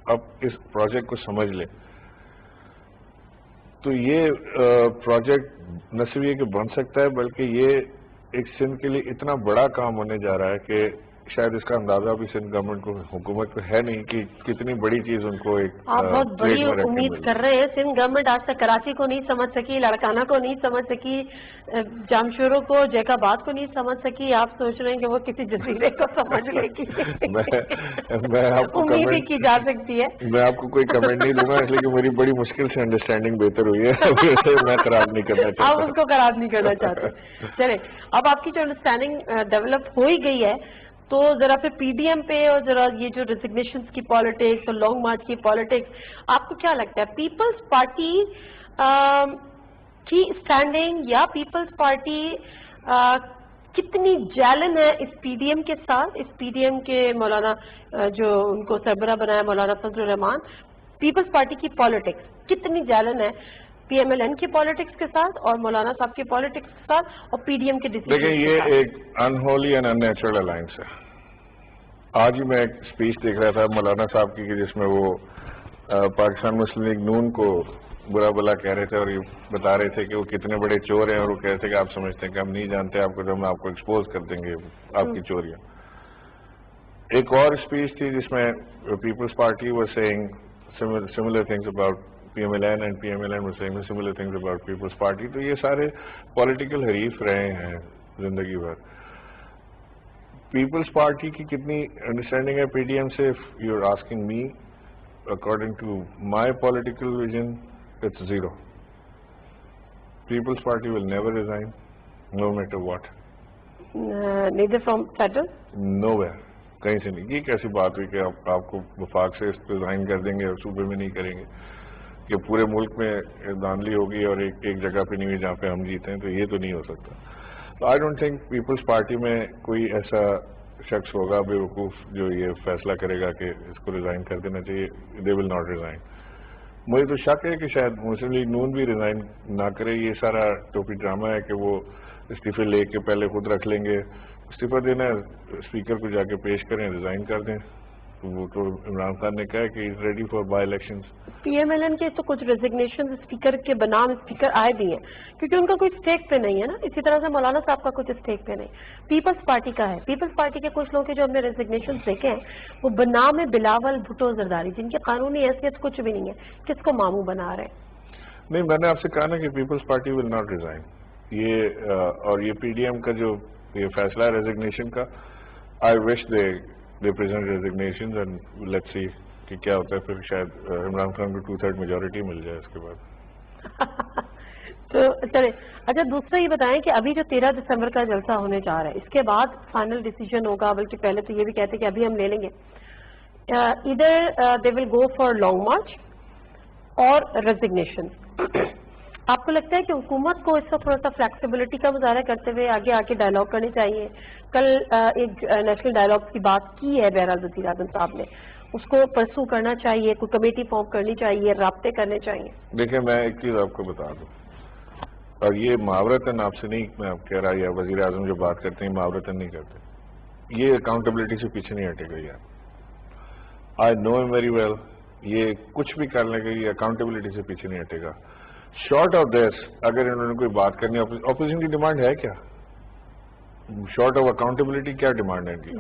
اب اس پروجیکٹ کو سمجھ لے تو یہ پروجیکٹ نہ صرف یہ کہ بن سکتا ہے بلکہ یہ ایک سندھ کے لیے اتنا بڑا کام ہونے جا رہا ہے کہ شاید اس کا اندازہ بھی سندھ گورنمنٹ کو, حکومت کو ہے نہیں کہ کتنی بڑی چیز ان کو ایک آپ بہت بڑی امید کر رہے ہیں. سندھ گورنمنٹ آج تک کراچی کو نہیں سمجھ سکی, لاڑکانہ کو نہیں سمجھ سکی, جامشورو کو, جیک آباد کو نہیں سمجھ سکی. آپ سوچ رہے ہیں کہ وہ کسی جزیرے کو سمجھ لے گی. امید ہی کی جا سکتی ہے. میں آپ کو کوئی کمنٹ نہیں دوں گا اس لیے کہ میری بڑی مشکل سے انڈرسٹینڈنگ بہتر ہوئی ہے, میں خراب نہیں کرنا چاہتا. آپ اس کو خراب نہیں کرنا چاہتے. چلے اب آپ کی جو انڈرسٹینڈنگ ڈیولپ ہو ہی گئی ہے تو ذرا پھر پی ڈی ایم پہ اور ذرا یہ جو ریزگنیشنز کی پالیٹکس اور لانگ مارچ کی پالیٹکس, آپ کو کیا لگتا ہے پیپلز پارٹی کی اسٹینڈنگ یا پیپلز پارٹی کتنی جیلن ہے اس پی ڈی ایم کے ساتھ؟ اس پی ڈی ایم کے مولانا جو ان کو سربراہ بنایا مولانا فضل الرحمان, پیپلز پارٹی کی پالیٹکس کتنی جیلن ہے پی ایم ایل این کی پالیٹکس کے ساتھ اور مولانا صاحب کی پالیٹکس کے ساتھ اور پی ڈی ایم کے ڈیسیژن؟ دیکھیں یہ ایک انہولی اینڈ ان نیچرل الائنس ہے. آج ہی میں ایک اسپیچ دیکھ رہا تھا مولانا صاحب کی جس میں وہ پاکستان مسلم لیگ نون کو برا بلا کہہ رہے تھے اور یہ بتا رہے تھے کہ وہ کتنے بڑے چور ہیں, اور وہ کہہ رہے تھے کہ آپ سمجھتے ہیں کہ ہم نہیں جانتے آپ کو, جب ہم آپ کو ایکسپوز کر دیں گے آپ کی چوریاں. ایک اور اسپیچ تھی جس میں Peoples Party was saying similar things about PMLN and PMLN was saying similar things about People's Party. تو یہ سارے پولیٹیکل حریف رہے ہیں زندگی بھر. پیپلز پارٹی کی کتنی انڈرسٹینڈنگ ہے پی ڈی ایم سے, if you're asking me, according to my political vision, it's zero. People's Party will never resign, no matter what. Neither from federal? Nowhere. کہیں سے نہیں. یہ کیسی بات ہوئی کہ آپ کو وفاق سے ریزائن کر دیں گے اور صوبے میں نہیں کریں گے, کہ پورے ملک میں دھاندلی ہوگی اور ایک جگہ پہ نہیں ہوئی جہاں پہ ہم جیتے ہیں, تو یہ تو نہیں ہو سکتا. I don't think Peoples Party میں کوئی ایسا شخص ہوگا بے وقوف جو یہ فیصلہ کرے گا کہ اس کو ریزائن کر دینا چاہیے. دے ول ناٹ ریزائن. مجھے تو شک ہے کہ شاید مسلم لیگ نون بھی ریزائن نہ کرے. یہ سارا ٹوپی ڈرامہ ہے کہ وہ استعفے لے کے پہلے خود رکھ لیں گے. استعفیٰ دینا ہے, اسپیکر کو جا کے پیش کریں, ریزائن کر دیں. وہ تو عمران خان نے کہا کہ is ready for by election. P M L N کے تو کچھ ریزگنیشن اسپیکر کے بنام اسپیکر آئے بھی ہیں, کیونکہ ان کا کوئی اسٹیک پہ نہیں ہے نا. اسی طرح سے مولانا صاحب کا کچھ اسٹیک پہ نہیں, پیپلز پارٹی کا ہے. پیپلز پارٹی کے کچھ لوگ جو ہم نے ریزگنیشن دیکھے ہیں وہ بنام بلاول بھٹو زرداری, جن کی قانونی حیثیت کچھ بھی نہیں ہے, کس کو ماموں بنا رہے ہیں؟ نہیں, میں نے آپ سے کہا نا کہ Peoples Party will not resign. یہ اور یہ پی ڈی ایم کا جو یہ فیصلہ ہے ریزگنیشن کا, I wish they present resignation and let's see کہ کیا ہوتا ہے. پھر شاید عمران خان کو 2/3 میجورٹی مل جائے اس کے بعد. تو چلے. اچھا, دوسرا یہ بتائیں کہ ابھی جو 13 دسمبر کا جلسہ ہونے جا رہا ہے, اس کے بعد فائنل ڈیسیجن ہوگا, بلکہ پہلے تو یہ بھی کہتے ہیں کہ ابھی ہم لے لیں گے. ادھر دے ول گو فار لانگ مارچ اور ریزگنیشن. آپ کو لگتا ہے کہ حکومت کو اس وقت تھوڑا سا فلیکسیبلٹی کا مظاہرہ کرتے ہوئے آگے آ کے ڈائلاگ کرنی چاہیے؟ کل ایک نیشنل ڈائلاگ کی بات کی ہے بہرحال وزیر اعظم صاحب نے, اس کو پرسو کرنا چاہیے, کوئی کمیٹی فارم کرنی چاہیے, رابطے کرنے چاہیے. دیکھیں, میں ایک چیز آپ کو بتا دوں, اور یہ محاورتاً آپ سے نہیں میں آپ کہہ رہا, یا وزیر اعظم جو بات کرتے ہیں محاورتاً نہیں کرتے, یہ اکاؤنٹیبلٹی سے پیچھے نہیں ہٹے گا. یار آئی نو ہم ویری ویل, یہ کچھ بھی کر لیں گے, یہ اکاؤنٹیبلٹی سے پیچھے نہیں ہٹے گا. شارٹ آف دس, اگر انہوں نے کوئی بات کرنی ہے, اپوزیشن کی ڈیمانڈ ہے کیا؟ شارٹ آف اکاؤنٹیبلٹی کیا ڈیمانڈ ہے ان کی؟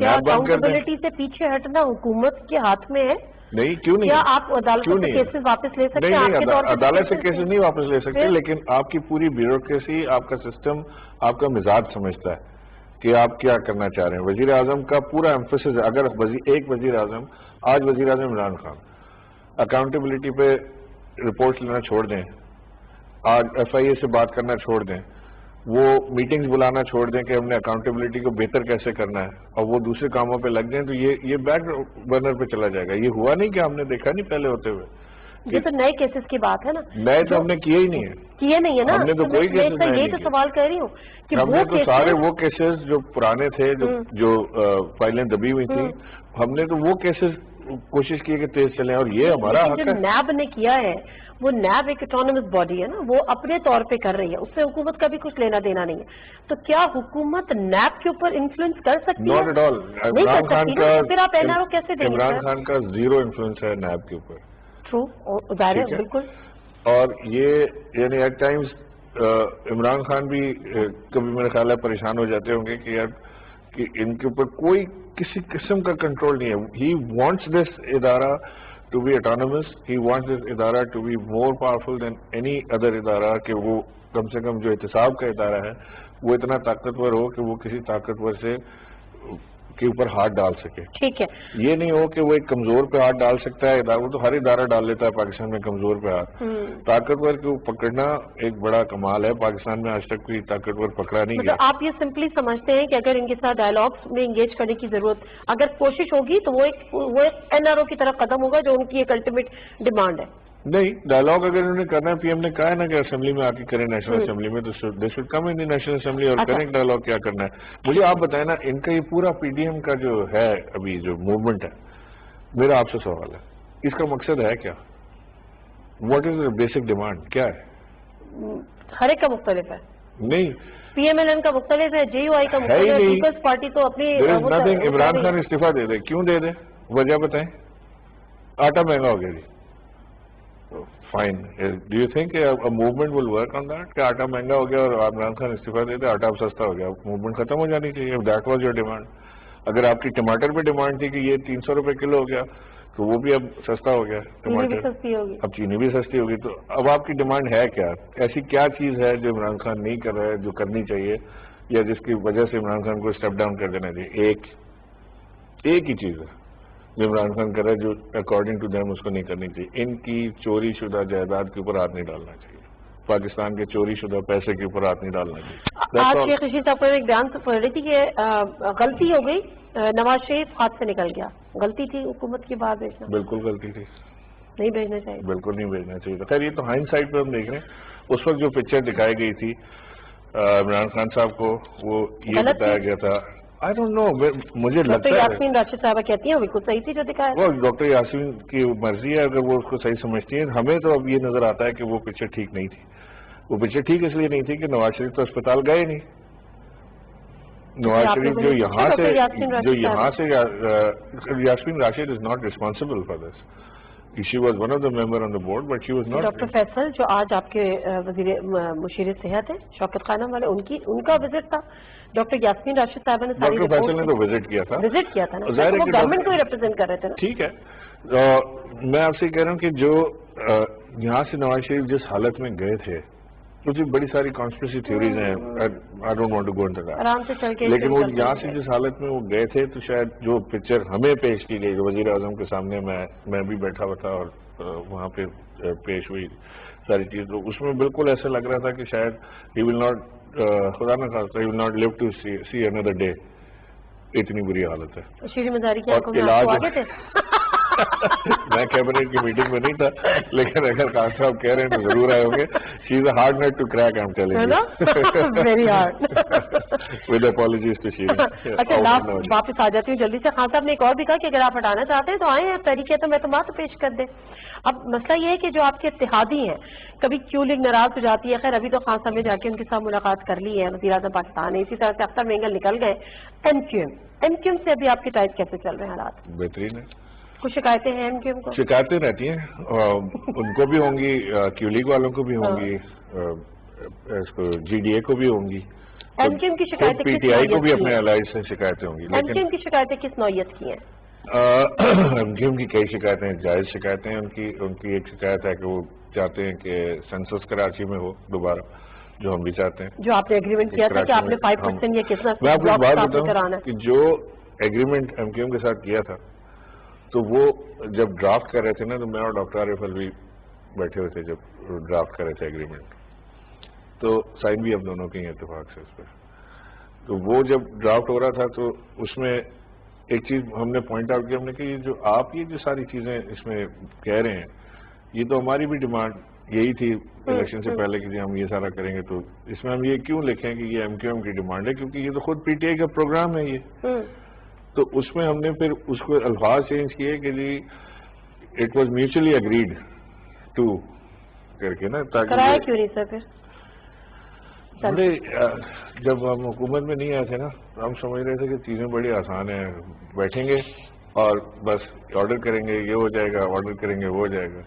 اکاؤنٹیبلٹی سے پیچھے ہٹنا حکومت کے ہاتھ میں ہے. نہیں, کیوں نہیں؟ کیا آپ عدالت سے کیسز واپس لے سکتے ہیں؟ نہیں, عدالت سے کیسز نہیں واپس لے سکتے, لیکن آپ کی پوری بیوروکریسی, آپ کا سسٹم, آپ کا مزاج سمجھتا ہے کہ آپ کیا کرنا چاہ رہے ہیں. وزیر اعظم کا پورا ایمفیسس ہے, اگر ایک وزیر اعظم, آج وزیر اعظم عمران خان اکاؤنٹیبلٹی پہ رپورٹ لینا چھوڑ دیں, آج ایف آئی اے سے بات کرنا چھوڑ دیں, وہ میٹنگز بلانا چھوڑ دیں کہ ہم نے اکاؤنٹیبلٹی کو بہتر کیسے کرنا ہے, اور وہ دوسرے کاموں پہ لگ جائیں, تو یہ بیک برنر پہ چلا جائے گا. یہ ہوا نہیں کہ ہم نے دیکھا نہیں پہلے ہوتے ہوئے. یہ تو نئے کیسز کی بات ہے نا, نئے تو ہم نے کیے ہی نہیں ہے. کیے نہیں ہے نا, ہم نے تو کوئی کیسز نہیں یہی تو سوال کر رہی ہوں کہ ہم نے تو سارے وہ کیسز جو پرانے تھے, جو فائلیں دبی ہوئی تھی, ہم نے تو وہ کیسز کوشش کی کہ تیز چلیں, اور یہ ہمارا حق ہے. جو نیب نے کیا ہے, وہ نیب ایک اٹانومس باڈی ہے نا, وہ اپنے طور پہ کر رہی ہے, اس سے حکومت کا بھی کچھ لینا دینا نہیں ہے. تو کیا حکومت نیب کے اوپر انفلوئنس کر سکتی ہے؟ Not at all. Imran Khan کا, پھر آپ این آر او کیسے دیں گے؟ عمران خان کا زیرو انفلوئنس ہے نیب کے اوپر. ٹرو, ظاہر ہے, بالکل. اور یہ یعنی ایٹ ٹائمز عمران خان بھی کبھی میرا خیال ہے پریشان ہو جاتے ہوں گے کہ یار کہ ان کے اوپر کوئی کسی قسم کا کنٹرول نہیں ہے. ہی وانٹس دس ادارہ to be autonomous, he wants this ادارہ to be more powerful than any other ادارہ, کہ وہ کم سے کم جو احتساب کا ادارہ ہے وہ اتنا طاقتور ہو کہ وہ کسی طاقتور سے کے اوپر ہاتھ ڈال سکے. ٹھیک ہے, یہ نہیں ہو کہ وہ ایک کمزور پہ ہاتھ ڈال سکتا ہے ادارہ, وہ تو ہر ادارہ ڈال لیتا ہے پاکستان میں کمزور پہ ہاتھ. طاقتور کو پکڑنا ایک بڑا کمال ہے, پاکستان میں آج تک کوئی طاقتور پکڑا نہیں گیا. آپ یہ سمپلی سمجھتے ہیں کہ اگر ان کے ساتھ ڈائلاگس میں انگیج کرنے کی ضرورت, اگر کوشش ہوگی تو وہ ایک این آر او کی طرف قدم ہوگا جو ان کی ایک الٹیمیٹ ڈیمانڈ ہے. نہیں, ڈائلاگ اگر انہوں نے کرنا ہے, پی ایم نے کہا ہے نا کہ اسمبلی میں آ کے کریں, نیشنل اسمبلی میں, تو they should come in the national assembly اور کریں ڈائلاگ. کیا کرنا ہے مجھے آپ بتائیں نا. ان کا یہ پورا پی ڈی ایم کا جو ہے ابھی جو موومنٹ ہے, میرا آپ سے سوال ہے, اس کا مقصد ہے کیا؟ واٹ از بیسک ڈیمانڈ کیا ہے؟ ہر ایک کا مختلف ہے. نہیں, پی ایم ایل این کا مختلف ہے, جے یو آئی کا مختلف ہے, پیپلز پارٹی تو اپنی. عمران خان استعفیٰ دے دے, کیوں دے دے, وجہ بتائیں. آٹا مہنگا ہو گیا جی, fine. Do you think movement will work on that کہ آٹا مہنگا ہو گیا اور عمران خان استعفیٰ دے دے, آٹا اب سستا ہو گیا, موومنٹ ختم ہو جانی چاہیے. That was your demand. اگر آپ کی ٹماٹر پہ ڈیمانڈ تھی کہ یہ 300 روپے کلو ہو گیا, تو وہ بھی اب سستا ہو گیا ٹماٹر, اب چینی بھی سستی ہوگی. تو اب آپ کی ڈیمانڈ ہے کیا؟ ایسی کیا چیز ہے جو عمران خان نہیں کر رہا ہے, جو کرنی چاہیے, یا جس کی وجہ سے عمران خان کو اسٹیپ ڈاؤن کر دینا چاہیے؟ ایک ہی چیز ہے, جو عمران خان کر رہا ہے جو اکارڈنگ ٹو دیم اس کو نہیں کرنی چاہیے. ان کی چوری شدہ جائیداد کے اوپر ہاتھ نہیں ڈالنا چاہیے, پاکستان کے چوری شدہ پیسے کے اوپر ہاتھ نہیں ڈالنا چاہیے. آج شیخ رشید صاحب کو ایک بیان سے پڑھ رہی تھی کہ غلطی ہو گئی, نواز شریف ہاتھ سے نکل گیا, غلطی تھی حکومت کی باہر بھیجنا, بالکل غلطی تھی, نہیں بھیجنا چاہیے, بالکل نہیں بھیجنا چاہیے. خیر یہ تو ہائنڈ سائڈ پہ ہم دیکھ رہے ہیں. اس وقت جو پکچر دکھائی گئی تھی عمران خان صاحب کو, وہ یہ بتایا گیا تھا, آئی ڈونٹ نو, مجھے لگتا ڈاکٹر ہے یاسمین راشد صاحبہ کہتی ہیں بالکل صحیح تھی جو دکھایا. وہ ڈاکٹر یاسمین کی مرضی ہے, اگر وہ اس کو صحیح سمجھتی ہیں. ہمیں تو اب یہ نظر آتا ہے کہ وہ پکچر ٹھیک نہیں تھی. وہ پکچر ٹھیک اس لیے نہیں تھی کہ نواز شریف تو اسپتال گئے نہیں. نواز شریف جو یہاں سے Yasmin Rashid is not responsible for this. She was one of the member on the board, but she was not. Doctor Faisal جو آج آپ کے وزیر مشیر صحت ہیں شوکت خانم والے, ان کا وزٹ تھا. ڈاکٹر یاسمین راشد صاحبہ نے ساری ڈاکٹر فیصل نے تو وزٹ کیا تھا نا, وہ گورنمنٹ کو ہی ریپرزینٹ کر رہے تھے نا. ٹھیک ہے, میں آپ سے کہہ رہا ہوں کہ جو یہاں سے نواز شریف جس حالت میں گئے تھے, کچھ بڑی ساری کانسپریسی تھیوریز ہیں, I don't want to go into that, آرام سے چل کے, لیکن وہ یہاں سے جس حالت میں وہ گئے تھے تو شاید جو پکچر ہمیں پیش کی گئی, جو وزیر اعظم کے سامنے میں بھی بیٹھا ہوا تھا اور وہاں پہ پیش ہوئی ساری چیز, تو اس میں بالکل ایسا لگ رہا تھا کہ شاید ہی ول ناٹ, خدا نہ خواستہ, he will not live to see another day. اتنی بری حالت ہے. شیریں مزاری کی آنکھوں میں آنسو آ گئے تھے. میں کیبنٹ کی میٹنگ میں نہیں تھا, لیکن اگر خان صاحب کہہ رہے ہیں تو ضرور آئے ہوں گے. She is a hard nut to crack, I am telling you, very hard. With apologies to Shireen. اچھا واپس آ جاتی ہوں جلدی سے. خان صاحب نے ایک اور بھی کہا کہ اگر آپ ہٹانا چاہتے ہیں تو آئیں, تحریک ہے تو میں تو پیش کر دیں. اب مسئلہ یہ ہے کہ جو آپ کے اتحادی ہیں, کبھی کیوں لیگ ناراض ہو جاتی ہے. خیر ابھی تو خان صاحب نے جا کے ان کے ساتھ ملاقات کر لی ہے, وزیر اعظم پاکستان ہے, اسی طرح سے اختر مینگل نکل گئے. ایم کیو ایم سے ابھی آپ کی ٹائپ کیسے چل رہے ہیں حالات؟ بہترین ہے. کچھ شکایتیں ہیں ایم کیو ایم کو؟ شکایتیں رہتی ہیں, ان کو بھی ہوں گی, کیو لیگ والوں کو بھی ہوں گی, جی ڈی اے کو بھی ہوں گی, ایم کیو ایم کی شکایتیں پی ٹی آئی کو بھی اپنے الائنس سے شکایتیں ہوں گی. ایم کیو ایم کی شکایتیں کس نوعیت کی ہیں؟ ایم کیو ایم کی کئی شکایتیں, جائز شکایتیں ہیں. ان کی ایک شکایت ہے کہ وہ چاہتے ہیں کہ سینسس کراچی میں ہو دوبارہ, جو ہم بھی چاہتے ہیں. جو آپ نے اگریمنٹ کیا تھا کہ آپ نے 5% یا کتنا, میں آپ کو ایک بات بتاؤں کہ جو ایگریمنٹ ایم کیو ایم کے ساتھ کیا تھا, تو وہ جب ڈرافٹ کر رہے تھے نا, تو میں اور ڈاکٹر عارف الوی بیٹھے ہوئے تھے جب ڈرافٹ کر رہے تھے ایگریمنٹ, تو سائن بھی ہم دونوں کے ہی اتفاق سے اس پہ. تو وہ جب ڈرافٹ ہو رہا تھا تو اس میں ایک چیز ہم نے پوائنٹ آؤٹ کی, ہم نے کہ یہ جو ساری چیزیں اس میں کہہ رہے ہیں, یہ تو ہماری بھی ڈیمانڈ یہی تھی الیکشن سے پہلے کہ ہم یہ سارا کریں گے, تو اس میں ہم یہ کیوں لکھیں کہ یہ ایم کیو ایم کی ڈیمانڈ ہے, کیونکہ یہ تو خود پی ٹی آئی کا پروگرام ہے یہ. تو اس میں ہم نے پھر اس کو الفاظ چینج کیے کہ جی it was mutually agreed to کر کے نا, تاکہ کیوں نہیں سر پھر جب ہم حکومت میں نہیں آئے تھے نا, ہم سمجھ رہے تھے کہ چیزیں بڑی آسان ہیں, بیٹھیں گے اور بس آرڈر کریں گے, یہ ہو جائے گا, آرڈر کریں گے, وہ ہو جائے گا.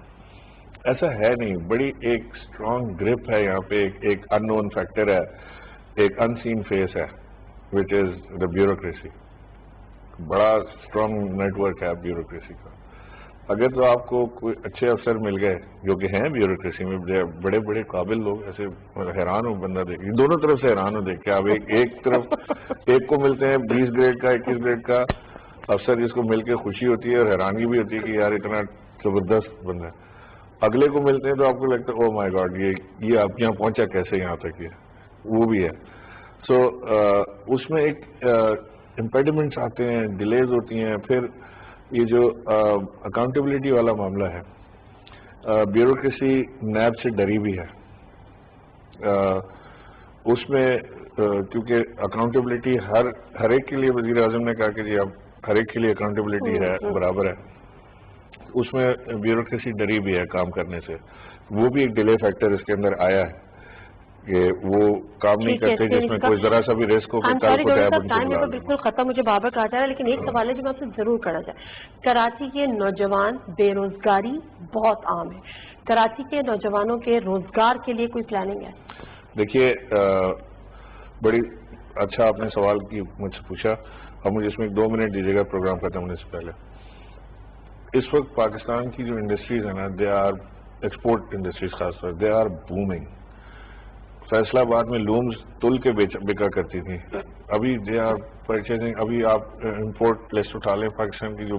ایسا ہے نہیں. بڑی ایک اسٹرانگ گرپ ہے یہاں پہ, ایک ان نون فیکٹر ہے, ایک ان سین فیس ہے, وچ از دا بیوروکریسی. بڑا اسٹرانگ نیٹ ورک ہے بیوروکریسی کا. اگر تو آپ کو کوئی اچھے افسر مل گئے جو کہ ہیں بیوروکریسی میں بڑے بڑے قابل لوگ, ایسے حیران ہو بندہ دیکھ, دونوں طرف سے حیران ہو دیکھ کے. آپ ایک طرف ایک کو ملتے ہیں 20 گریڈ کا 21 گریڈ کا افسر, جس کو مل کے خوشی ہوتی ہے اور حیرانگی بھی ہوتی ہے کہ یار اتنا زبردست بندہ ہے. اگلے کو ملتے ہیں تو آپ کو لگتا ہے او مائی گاڈ, یہ آپ یہاں پہنچا کیسے یہاں تک, یہ وہ بھی ہے. سو اس میں ایک امپیڈیمنٹس آتے ہیں, ڈیلیز ہوتی ہیں. پھر یہ جو اکاؤنٹیبلٹی والا معاملہ ہے, بیوروکریسی نیب سے ڈری بھی ہے. اس میں کیونکہ اکاؤنٹیبلٹی ہر ایک کے لیے وزیر اعظم نے کہا کہ جی اب ہر ایک کے لیے اکاؤنٹیبلٹی ہے, برابر ہے. اس میں بیوروکریسی ڈری بھی ہے کام کرنے سے. وہ بھی ایک ڈیلے فیکٹر اس کے اندر آیا ہے کہ وہ کام نہیں کرتے جس میں کوئی ذرا سا بھی رسک ہو. ٹائم تو بالکل ختم, مجھے بابر کہا جا رہا ہے, لیکن ایک سوال ہے جو میں آپ سے ضرور کرنا چاہوں. کراچی کے نوجوان بے روزگاری بہت عام ہے, کراچی کے نوجوانوں کے روزگار کے لیے کوئی پلاننگ ہے؟ دیکھیے بڑی اچھا آپ نے سوال کی مجھ سے پوچھا. اب مجھے اس میں 2 منٹ دیجیے گا پروگرام ختم ہونے سے پہلے. اس وقت پاکستان کی جو انڈسٹریز ہیں نا, دے آر ایکسپورٹ انڈسٹریز, خاص طور دے آر بومنگ. فیصلہ آباد میں لومز تل کے بکا کرتی تھیں, ابھی دے آر پرچیزنگ. ابھی آپ امپورٹ لسٹ اٹھا لیں پاکستان کی, جو